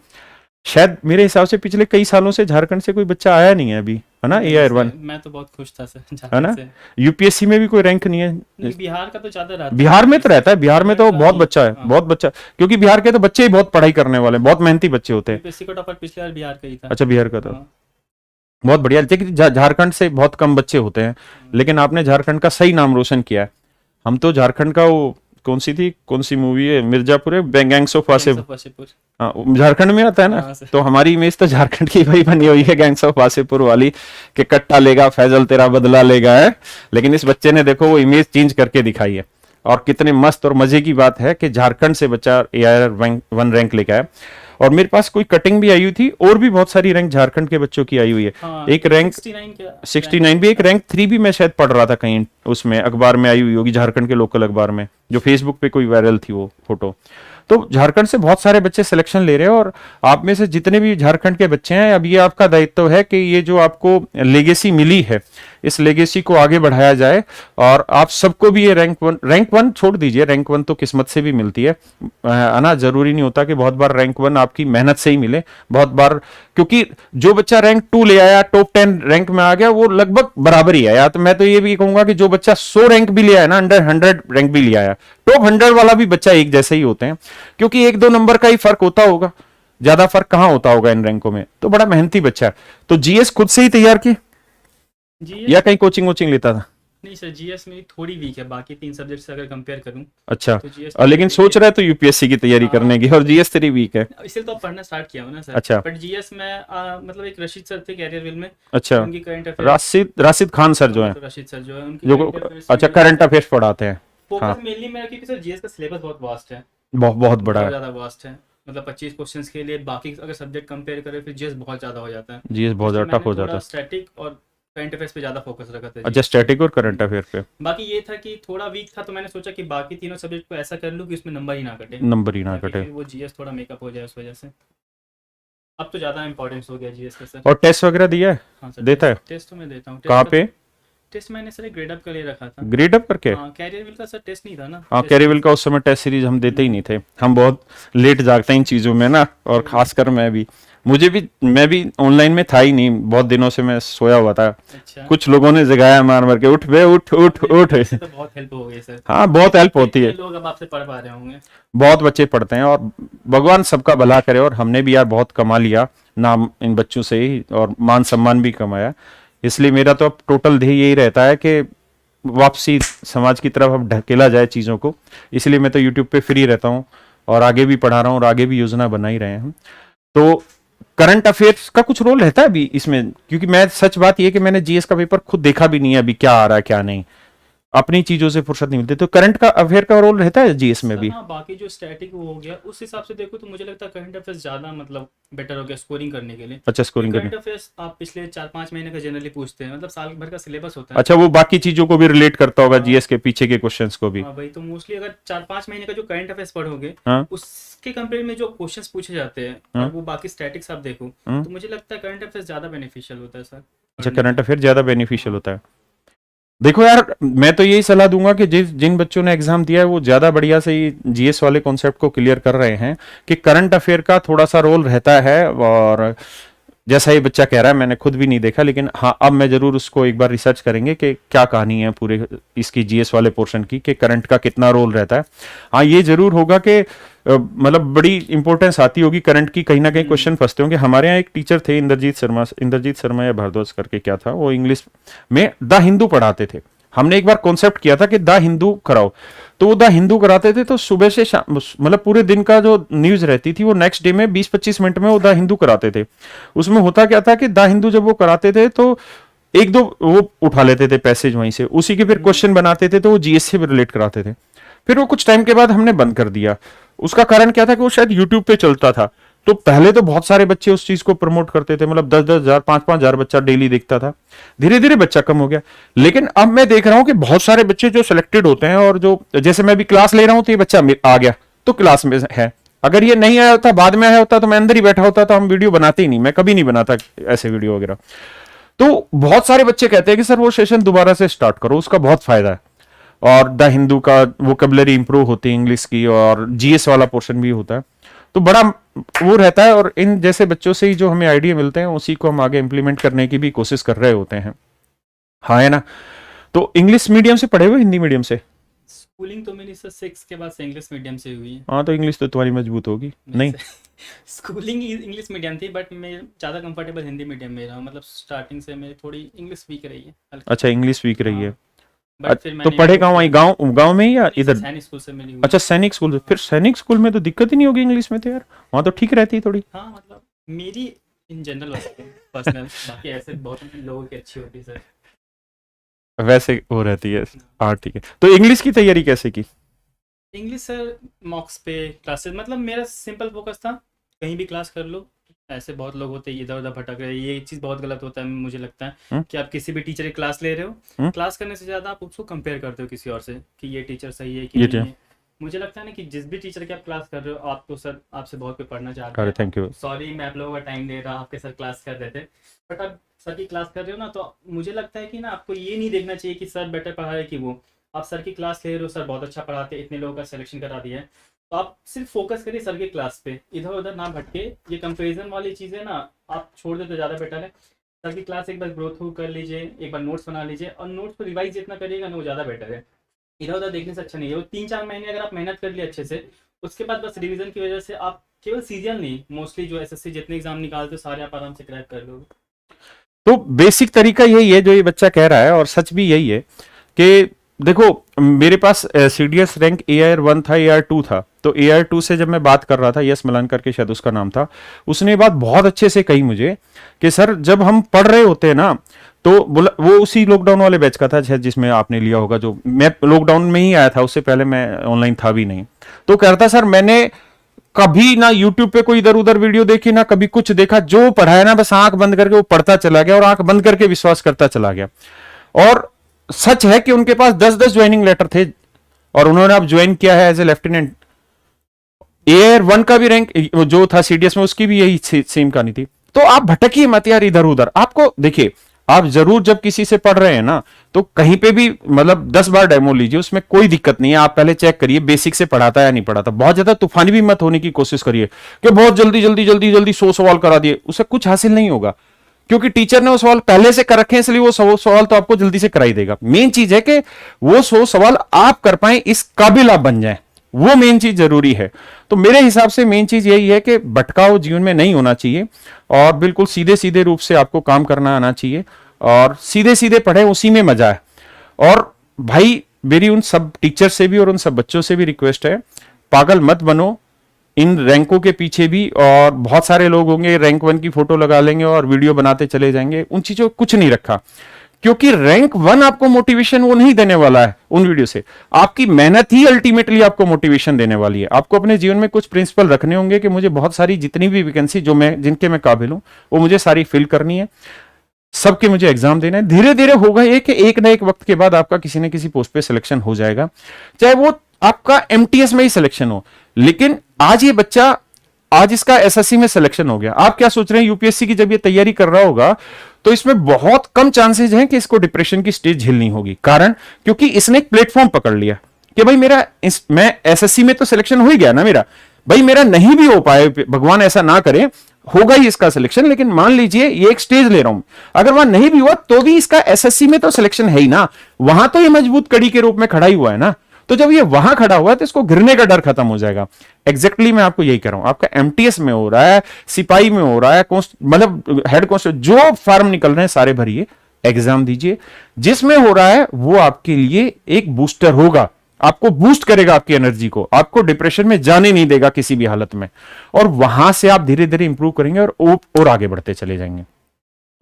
शायद मेरे हिसाब से पिछले कई सालों से झारखंड से कोई बच्चा आया नहीं है अभी, है ना, AIR-1? मैं तो बहुत खुश था सर है ना? झारखंड से। UPSC में भी कोई रैंक नहीं है? नहीं, बिहार का तो ज्यादा रहता है। बिहार में तो रहता है, बिहार में तो बहुत बच्चा है, हाँ। बहुत बच्चा, क्योंकि बिहार के तो बच्चे ही बहुत पढ़ाई करने वाले, बहुत मेहनती बच्चे होते हैं। यूपीएससी का टॉपर पिछले बार बिहार का ही था। अच्छा, बिहार का था। हाँ। बहुत बढ़िया। देखिए झारखंड से बहुत कम बच्चे होते हैं, लेकिन आपने झारखंड का सही नाम रोशन किया है। हम तो झारखंड का वो कौन सी मूवी है, मिर्जापुर है, गैंग्स ऑफ वासेपुर। वासेपुर। हाँ, वो झारखंड में आता है ना। हाँ सर। तो हमारी इमेज तो झारखंड की वही बनी हुई है, गैंग्स ऑफ वासेपुर वाली, कि कट्टा लेगा फैजल तेरा बदला लेगा है। लेकिन इस बच्चे ने देखो वो इमेज चेंज करके दिखाई है, और कितने मस्त और मजे की बात है कि झारखंड से बच्चा AIR 1 रैंक लेके आया। और मेरे पास कोई कटिंग भी आई हुई थी, और भी बहुत सारी रैंक झारखंड के बच्चों की आई हुई है। हाँ, एक रैंक 69 भी, एक रैंक 3 भी मैं शायद पढ़ रहा था कहीं उसमें अखबार में आई हुई होगी, झारखंड के लोकल अखबार में, जो फेसबुक पे कोई वायरल थी वो फोटो। तो झारखंड से बहुत सारे बच्चे सिलेक्शन ले रहे हैं, और आप में से जितने भी झारखंड के बच्चे हैं, अब ये आपका दायित्व है कि ये जो आपको लेगेसी मिली है, इस लेगेसी को आगे बढ़ाया जाए। और आप सबको भी ये रैंक वन छोड़ दीजिए, रैंक 1 तो किस्मत से भी मिलती है ना, जरूरी नहीं होता कि बहुत बार रैंक 1 आपकी मेहनत से ही मिले। बहुत बार, क्योंकि जो बच्चा रैंक 2 ले आया, टॉप 10 रैंक में आ गया, वो लगभग बराबर ही आया। तो मैं तो ये भी कहूंगा कि जो बच्चा 100 रैंक भी ले आया ना, अंडर 100 रैंक भी ले आया, टॉप 100 वाला भी बच्चा एक जैसे ही होते हैं, क्योंकि 1-2 नंबर का ही फर्क होता होगा, ज्यादा फर्क कहां होता होगा इन रैंकों में। तो बड़ा मेहनती बच्चा है। तो जीएस खुद से ही तैयार की जीएस या कहीं कोचिंग वोचिंग लेता था? नहीं सर, जीएस मेरी थोड़ी वीक है, बाकी 3 सब्जेक्ट से अगर कंपेयर करूं अच्छा। तो जीएस लेकिन सोच रहा है तो यूपीएससी की तैयारी हाँ। करने की, और जीएस तेरी वीक है। इसलिए तो अब पढ़ना स्टार्ट किया हूं ना सर। अच्छा। बट जीएस में मतलब एक रशीद सर थे कैरियर विल में, अच्छा, उनकी current affair, Rashid Khan sir जो है, रशीद सर जो है उनकी जो current affairs अच्छा में करंट अफेयर्स पढ़ाते हैं। फोकस हाँ, मेनली मेरा, क्योंकि सर जीएस का सिलेबस बहुत वास्ट है, बहुत बड़ा बहुत है। ज़्यादा वास्ट है। मतलब 25 क्वेश्चंस के लिए बाकी अगर सब्जेक्ट कंपेयर करें फिर जीएस बहुत ज़्यादा हो जाता है। जीएस बहुत इसलिए ज्यादा टफ हो मैंने जाता थोड़ा है। स्टैटिक और करंट अफेयर्स पे ज़्यादा फोकस रखा था अच्छा, GS। स्टैटिक और करंट अफेयर पे बाकी ये था कि थोड़ा वीक था, तो मैंने सोचा कि बाकी तीनों सब्जेक्ट को ऐसा कर लूँ कि उसमें नंबर ही ना कटे, नंबर ही ना ताकि कटे। फिर वो जीएस थोड़ा मेकअप हो जाए उस वजह से। अब तो ज़्यादा इंपॉर्टेंस हो गया जीएस का सर। और टेस्ट वगैरह दिया है? हाँ सर, देता है? टेस्ट तो मैं देता हूँ। कहाँ पे? टेस्ट मैंने सर ग्रेड अप का ले रखा था। ग्रेड अप करके? हाँ, कैरियर विल का सर टेस्ट नहीं था ना। हाँ, कैरिविल का उस समय टेस्ट सीरीज हम देते ही नहीं थे, हम बहुत लेट जागते हैं इन चीजों में ना, और खासकर मैं भी ऑनलाइन में था ही नहीं, बहुत दिनों से मैं सोया हुआ था। अच्छा। कुछ लोगों ने जगाया मार मार के, उठ बे उठ उठ उठ। इससे तो बहुत हेल्प हो गई सर। हाँ, बहुत हेल्प होती है। कितने लोग अब आपसे पढ़ पा रहे होंगे। बहुत बच्चे पढ़ते हैं, और भगवान सबका भला करे। और हमने भी यार बहुत कमा लिया नाम इन बच्चों से ही, और मान सम्मान भी कमाया। इसलिए मेरा तो अब टोटल ध्येय यही रहता है कि वापसी समाज की तरफ अब ढकेला जाए चीज़ों को। इसलिए मैं तो यूट्यूब पे फ्री रहता हूँ, और आगे भी पढ़ा रहा हूँ, और आगे भी योजना बना ही रहे हैं हम। तो करंट अफेयर्स का कुछ रोल रहता है अभी इसमें? क्योंकि मैं सच बात यह कि मैंने जीएस का पेपर खुद देखा भी नहीं है, अभी क्या आ रहा है क्या नहीं, अपनी चीजों से फुर्सत नहीं मिलती। तो करंट का अफेयर का रोल रहता है जीएस में भी? हाँ, बाकी जो स्टैटिक वो हो गया उस हिसाब से देखो तो मुझे लगता है करंट अफेयर्स ज़्यादा मतलब बेटर हो गया स्कोरिंग करने के लिए। अच्छा, स्कोरिंग करंट करने। अफेयर्स आप पिछले 4-5 महीने का जनरली पूछते हैं, मतलब साल भर का सिलेबस होता है। अच्छा, वो बाकी चीजों को भी रिलेट करता होगा, हाँ। जीएस के पीछे के क्वेश्चंस को भी। हाँ भाई, तो मोस्टली अगर 4-5 महीने का जो करंट अफेयर्स पढ़ोगे, हाँ। उसके कंपेयर में जो क्वेश्चंस पूछे जाते हैं हाँ। और वो बाकी स्टैटिक्स आप देखो, हाँ। तो मुझे लगता है करंट अफेयर्स ज़्यादा बेनिफिशियल होता है सर। अच्छा, करंट अफेयर ज्यादा बेनिफिशियल होता है। देखो यार, मैं तो यही सलाह दूंगा कि जिन बच्चों ने एग्जाम दिया है वो ज्यादा बढ़िया से ही जीएस वाले कॉन्सेप्ट को क्लियर कर रहे हैं, कि करंट अफेयर का थोड़ा सा रोल रहता है। और जैसा ये बच्चा कह रहा है, मैंने खुद भी नहीं देखा, लेकिन हाँ, अब मैं जरूर उसको एक बार रिसर्च करेंगे कि क्या कहानी है पूरे इसकी जीएस वाले पोर्शन की, कि करंट का कितना रोल रहता है। हाँ, ये जरूर होगा कि मतलब बड़ी इंपॉर्टेंस आती होगी करंट की, कहीं ना कहीं क्वेश्चन फंसते होंगे। हमारे यहाँ एक टीचर थे इंद्रजीत शर्मा या भारद्वाज करके क्या था, वो इंग्लिश में द हिंदू पढ़ाते थे। हमने एक बार कॉन्सेप्ट किया था कि द हिंदू कराओ, तो वो द हिंदू कराते थे, तो सुबह से शाम मतलब पूरे दिन का जो न्यूज रहती थी वो नेक्स्ट डे में 20-25 मिनट में वो द हिंदू कराते थे। उसमें होता क्या था कि द हिंदू जब वो कराते थे तो एक दो वो उठा लेते थे पैसेज वहीं से, उसी के फिर क्वेश्चन बनाते थे, तो वो जीएस से भी रिलेट कराते थे। फिर वो कुछ टाइम के बाद हमने बंद कर दिया। उसका कारण क्या था कि वो शायद यूट्यूब पे चलता था, तो पहले तो बहुत सारे बच्चे उस चीज को प्रमोट करते थे, मतलब 10-10 हजार 5-5 हजार बच्चा डेली देखता था। धीरे धीरे बच्चा कम हो गया, लेकिन अब मैं देख रहा हूं कि बहुत सारे बच्चे जो सिलेक्टेड होते हैं, और जो जैसे मैं भी क्लास ले रहा हूं तो ये बच्चा आ गया तो क्लास में है। अगर ये नहीं आया होता, बाद में आया होता, तो मैं अंदर ही बैठा होता, तो हम वीडियो बनाते ही नहीं, मैं कभी नहीं बनाता ऐसे वीडियो वगैरह। तो बहुत सारे बच्चे कहते हैं कि सर वो सेशन दोबारा से स्टार्ट करो, उसका बहुत फायदा है। और द हिंदू का वोकेबलरी इंप्रूव होती है इंग्लिश की, और जीएस वाला पोर्शन भी होता है, तो बड़ा वो रहता है। और इन जैसे बच्चों से ही जो हमें आइडिया मिलते हैं, उसी को हम आगे इंप्लीमेंट करने की भी कोशिश कर रहे होते हैं। हाँ, है ना। तो इंग्लिश मीडियम से पढ़े हुए, हिंदी मीडियम से? स्कूलिंग तो मेरी सर 6 के बाद से इंग्लिश मीडियम से हुई है। हाँ तो इंग्लिश तो तुम्हारी मजबूत होगी नहीं? स्कूलिंग इंग्लिश मीडियम थी, बट मैं ज़्यादा कंफर्टेबल हिंदी मीडियम में रहा हूँ, मतलब स्टार्टिंग से मेरी थोड़ी इंग्लिश वीक रही है हल्की। अच्छा इंग्लिश वीक रही है। बट फिर तो मैंने पढ़े कहाँ वहीं गांव गांव में ही या इधर? सैनिक स्कूल से मिली हुई। अच्छा सैनिक स्कूल से, फिर सैनिक स्कूल में तो दिक्कत ही नहीं होगी इंग्लिश में तो यार, वहाँ तो ठीक रहती थोड़ी। हाँ मतलब मेरी इन जनरल पर्सनल, बाकी ऐसे बहुत लोगों की अच्छी होती है सर। वैसे वो रहती है। हाँ ठीक है, तो इंग्लिश की तैयारी कैसे की? इंग्लिश सर मॉक्स पे क्लासेस, मतलब मेरा सिंपल फोकस था कहीं भी क्लास कर लो। ऐसे बहुत लोग होते हैं इधर उधर भटक रहे हैं, ये चीज़ बहुत गलत होता है मुझे लगता है कि आप किसी भी टीचर की क्लास ले रहे हो, क्लास करने से ज़्यादा आप उसको कंपेयर करते हो किसी और से कि ये टीचर सही है कि नहीं है। मुझे लगता है ना कि जिस भी टीचर की आप क्लास कर रहे हो, आपको सर आपसे बहुत कुछ पढ़ना चाहते हैं। Thank you. सॉरी मैं आप लोगों का टाइम ले रहा, आपके सर क्लास कर रहे थे, बट आप सर की क्लास कर रहे हो ना, तो मुझे लगता है कि ना आपको ये नहीं देखना चाहिए कि सर बेटर पढ़ा रहे कि वो। आप सर की क्लास ले रहे हो, सर बहुत अच्छा पढ़ाते हैं, इतने लोगों का सिलेक्शन करा दिया है, तो आप सिर्फ फोकस करिए सर की क्लास पे, इधर उधर ना भटके। ये कंपेरिजन वाली चीज़ें ना आप छोड़ दे तो ज़्यादा बेटर है। सर की क्लास एक बार ग्रो थ्रू कर लीजिए, एक बार नोट्स बना लीजिए, और नोट्स को रिवाइज जितना करिएगा ना वो ज़्यादा बेटर है। इधर उधर देखने से अच्छा नहीं है। वो 3-4 महीने अगर आप मेहनत कर लिए अच्छे से, उसके बाद बस रिवीजन की वजह से आप केवल सीरियल नहीं, मोस्टली जो एसएससी जितने एग्जाम निकालते हो सारे आप आराम से क्रैक कर लोगे। तो बेसिक तरीका यही है जो ये बच्चा कह रहा है, और सच भी यही है कि देखो मेरे पास सीडीएस रैंक AR1 था, AR2 था, तो AR2 से जब मैं बात कर रहा था, यस मलान करके शायद उसका नाम था, उसने बात बहुत अच्छे से कही मुझे कि सर जब हम पढ़ रहे होते हैं ना, तो बोला वो उसी लॉकडाउन वाले बैच का था शायद जिसमें आपने लिया होगा, जो मैं लॉकडाउन में ही आया था, उससे पहले मैं ऑनलाइन था भी नहीं। तो कहता सर मैंने कभी ना यूट्यूब पे कोई इधर उधर वीडियो देखी, ना कभी कुछ देखा, जो पढ़ाया ना बस आंख बंद करके वो पढ़ता चला गया और आंख बंद करके विश्वास करता चला गया। और सच है कि उनके पास 10-10 ज्वाइनिंग लेटर थे और उन्होंने अब ज्वाइन किया है एज ए लेफ्टिनेंट। AR1 का भी रैंक जो था सीडीएस में, उसकी भी यही सेम कहानी थी। तो आप भटकिए मत यार इधर उधर। आपको देखिए, आप जरूर जब किसी से पढ़ रहे हैं ना, तो कहीं पे भी मतलब 10 बार डेमो लीजिए, उसमें कोई दिक्कत नहीं है। आप पहले चेक करिए बेसिक से पढ़ाता है या नहीं पढ़ाता। बहुत ज्यादा तूफानी भी मत होने की कोशिश करिए कि बहुत जल्दी जल्दी जल्दी जल्दी 100 सवाल करा दिए, उससे कुछ हासिल नहीं होगा, क्योंकि टीचर ने वो सवाल पहले से कर रखे हैं, इसलिए वो 100 सवाल तो आपको जल्दी से कराई देगा। मेन चीज है कि वो 100 सवाल आप कर पाए, इस काबिल आप बन जाए, वो मेन चीज जरूरी है। तो मेरे हिसाब से मेन चीज यही है कि भटकाव जीवन में नहीं होना चाहिए और बिल्कुल सीधे सीधे रूप से आपको काम करना आना चाहिए और सीधे सीधे पढ़े, उसी में मजा है। और भाई मेरी उन सब टीचर से भी और उन सब बच्चों से भी रिक्वेस्ट है, पागल मत बनो इन रैंकों के पीछे भी। और बहुत सारे लोग होंगे रैंक 1 की फोटो लगा लेंगे और वीडियो बनाते चले जाएंगे, उन चीजों कुछ नहीं रखा, क्योंकि रैंक 1 आपको मोटिवेशन वो नहीं देने वाला है उन वीडियो से। आपकी मेहनत ही अल्टीमेटली आपको मोटिवेशन देने वाली है। आपको अपने जीवन में कुछ प्रिंसिपल रखने होंगे कि मुझे बहुत सारी जितनी भी वैकेंसी जो मैं जिनके मैं काबिल हूं वो मुझे सारी फिल करनी है, सबके मुझे एग्जाम देना है। धीरे धीरे होगा ये कि एक ना एक वक्त के बाद आपका किसी न किसी पोस्ट पे सिलेक्शन हो जाएगा, चाहे वो आपका MTS में ही सिलेक्शन हो। लेकिन आज ये बच्चा, आज इसका SSC में सिलेक्शन हो गया, आप क्या सोच रहे हैं यूपीएससी की जब ये तैयारी कर रहा होगा तो इसमें बहुत कम चांसेस हैं कि इसको डिप्रेशन की स्टेज झेलनी होगी। कारण क्योंकि इसने एक प्लेटफॉर्म पकड़ लिया कि भाई मेरा मैं SSC में तो सिलेक्शन हो ही गया ना मेरा, भाई मेरा नहीं भी हो पाए, भगवान ऐसा ना करे, होगा ही इसका सिलेक्शन, लेकिन मान लीजिए ये एक स्टेज ले रहा हूं, अगर वहां नहीं भी हुआ तो भी इसका SSC में तो सिलेक्शन है ही ना, वहां तो ये मजबूत कड़ी के रूप में खड़ा ही हुआ है ना। तो जब ये वहां खड़ा हुआ है तो इसको गिरने का डर खत्म हो जाएगा। एग्जैक्टली मैं आपको यही कह रहा हूं, आपका MTS में हो रहा है, सिपाही में हो रहा है, मतलब हेड कांस्टेबल, जो फॉर्म निकल रहे हैं सारे भरिए, एग्जाम दीजिए। जिसमें हो रहा है वो आपके लिए एक बूस्टर होगा, आपको बूस्ट करेगा आपकी एनर्जी को, आपको डिप्रेशन में जाने नहीं देगा किसी भी हालत में, और वहां से आप धीरे धीरे इंप्रूव करेंगे और आगे बढ़ते चले जाएंगे।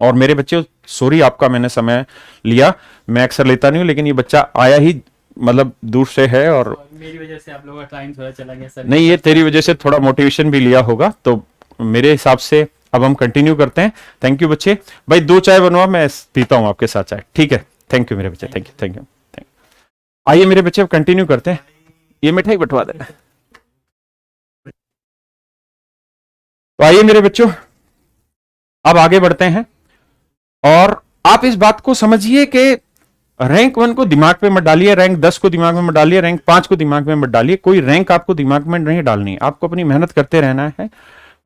और मेरे बच्चे, सॉरी आपका मैंने समय लिया, मैं अक्सर लेता नहीं हूं, लेकिन ये बच्चा आया ही मतलब दूर से है और मेरी वजह से आप लोगों का टाइम थोड़ा चला गया सर। नहीं, ये तेरी वजह से थोड़ा मोटिवेशन भी लिया होगा, तो मेरे हिसाब से अब हम कंटिन्यू करते हैं। थैंक यू बच्चे, भाई 2 चाय बनवा, मैं पीता हूं आपके साथ चाय, ठीक है? थैंक यू मेरे बच्चे, थैंक यू थैंक यू। आइए मेरे बच्चे कंटिन्यू करते हैं, ये मिठाई बंटवा दे। तो आइए मेरे बच्चों अब आगे बढ़ते हैं, और आप इस बात को समझिए कि रैंक 1 को दिमाग पे मत डालिए, रैंक 10 को दिमाग में मत डालिए, रैंक 5 को दिमाग में मत डालिए। कोई रैंक आपको दिमाग में नहीं डालनी, आपको अपनी मेहनत करते रहना है,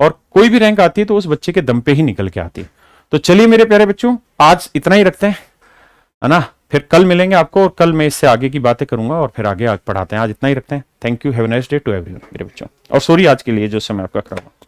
और कोई भी रैंक आती है तो उस बच्चे के दम पे ही निकल के आती है। तो चलिए मेरे प्यारे बच्चों, आज इतना ही रखते हैं, है ना? फिर कल मिलेंगे आपको, और कल मैं इससे आगे की बातें करूंगा और फिर आगे पढ़ाते हैं। आज इतना ही रखते हैं। Thank you, have a nice day to everyone मेरे बच्चों, और सॉरी आज के लिए जो समय आपका खराब हुआ।